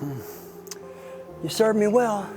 You served me well.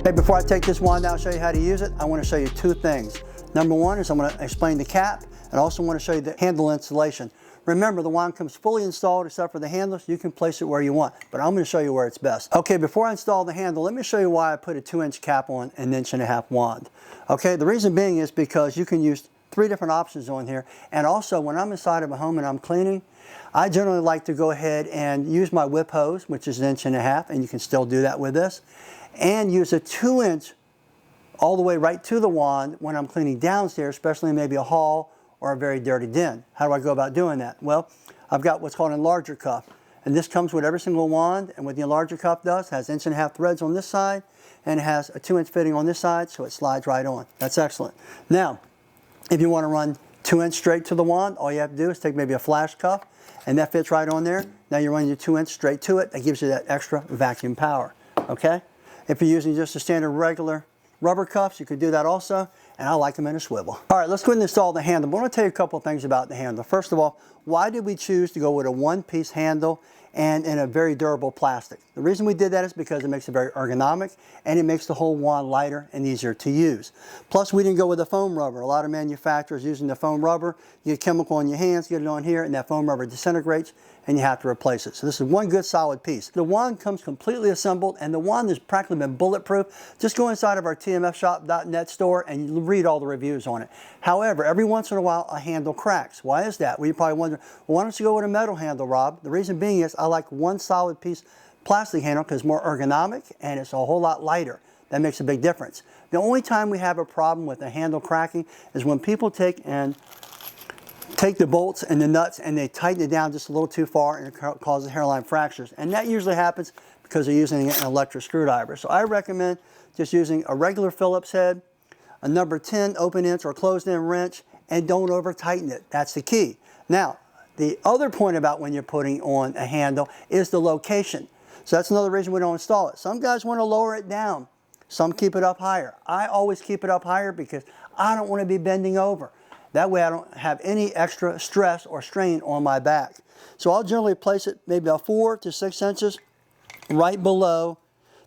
Hey, before I take this wand out and show you how to use it, I want to show you two things. Number one is I'm going to explain the cap, and also want to show you the handle installation. Remember, the wand comes fully installed except for the handle, so you can place it where you want, but I'm going to show you where it's best. Okay, before I install the handle, let me show you why I put a 2-inch cap on an 1.5-inch wand. Okay, the reason being is because you can use 3 different options on here, and also when I'm inside of a home and I'm cleaning, I generally like to go ahead and use my whip hose, which is 1.5 inches, and you can still do that with this, and use a 2-inch all the way right to the wand when I'm cleaning downstairs, especially maybe a hall or a very dirty den. How do I go about doing that? Well, I've got what's called an enlarger cuff, and this comes with every single wand, and what the enlarger cuff does, has 1.5 inch threads on this side, and it has a 2-inch fitting on this side, so it slides right on. That's excellent. Now, if you want to run 2-inch straight to the wand, all you have to do is take maybe a flash cuff, and that fits right on there. Now you're running your 2-inch straight to it. That gives you that extra vacuum power, okay? If you're using just a standard regular rubber cuffs, you could do that also, and I like them in a swivel. All right, let's go ahead and install the handle. I want to tell you a couple of things about the handle. First of all, why did we choose to go with a 1-piece handle and in a very durable plastic? The reason we did that is because it makes it very ergonomic, and it makes the whole wand lighter and easier to use. Plus, we didn't go with a foam rubber. A lot of manufacturers using the foam rubber, you get chemical on your hands, get it on here, and that foam rubber disintegrates, and you have to replace it. So this is one good solid piece. The wand comes completely assembled, and the wand has practically been bulletproof. Just go inside of our tmfshop.net store and you read all the reviews on it. However, every once in a while a handle cracks. Why is that? Well, you probably wonder, well, why don't you go with a metal handle, Rob? The reason being is I like one solid piece plastic handle because it's more ergonomic and it's a whole lot lighter. That makes a big difference. The only time we have a problem with the handle cracking is when people take the bolts and the nuts and they tighten it down just a little too far, and it causes hairline fractures. And that usually happens because they're using an electric screwdriver. So I recommend just using a regular Phillips head, a number 10 open-end or closed-end wrench, and don't over-tighten it. That's the key. Now, the other point about when you're putting on a handle is the location. So that's another reason we don't install it. Some guys want to lower it down. Some keep it up higher. I always keep it up higher because I don't want to be bending over. That way I don't have any extra stress or strain on my back. So I'll generally place it maybe about 4 to 6 inches right below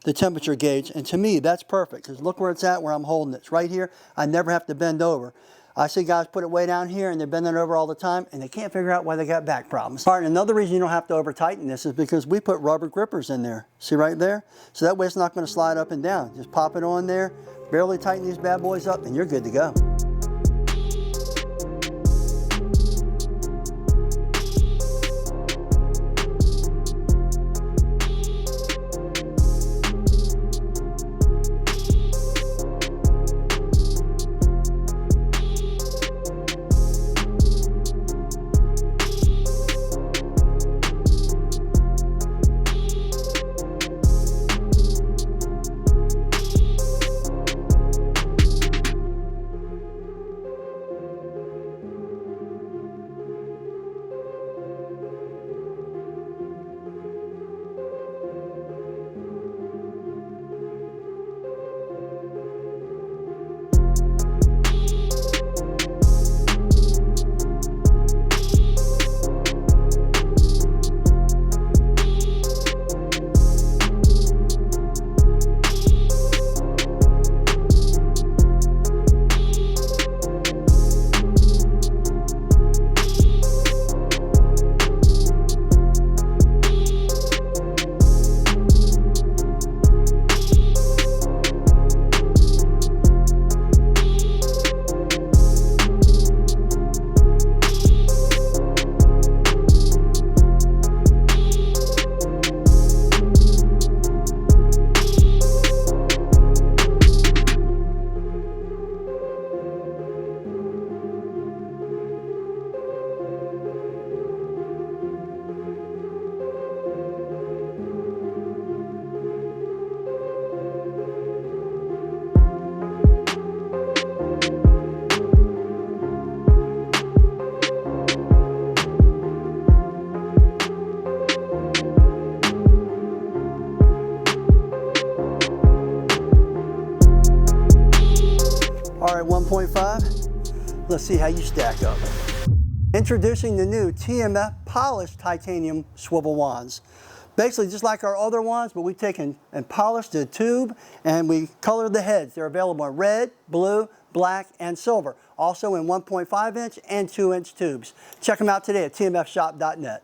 the temperature gauge. And to me, that's perfect because look where it's at, where I'm holding it. It's right here. I never have to bend over. I see guys put it way down here and they're bending over all the time and they can't figure out why they got back problems. All right, another reason you don't have to over tighten this is because we put rubber grippers in there. See right there? So that way it's not going to slide up and down. Just pop it on there, barely tighten these bad boys up, and you're good to go. let's see how you stack up. Introducing the new TMF polished titanium swivel wands. Basically just like our other wands, but we've taken and polished the tube and we colored the heads. They're available in red, blue, black, and silver. Also in 1.5 inch and 2 inch tubes. Check them out today at tmfshop.net.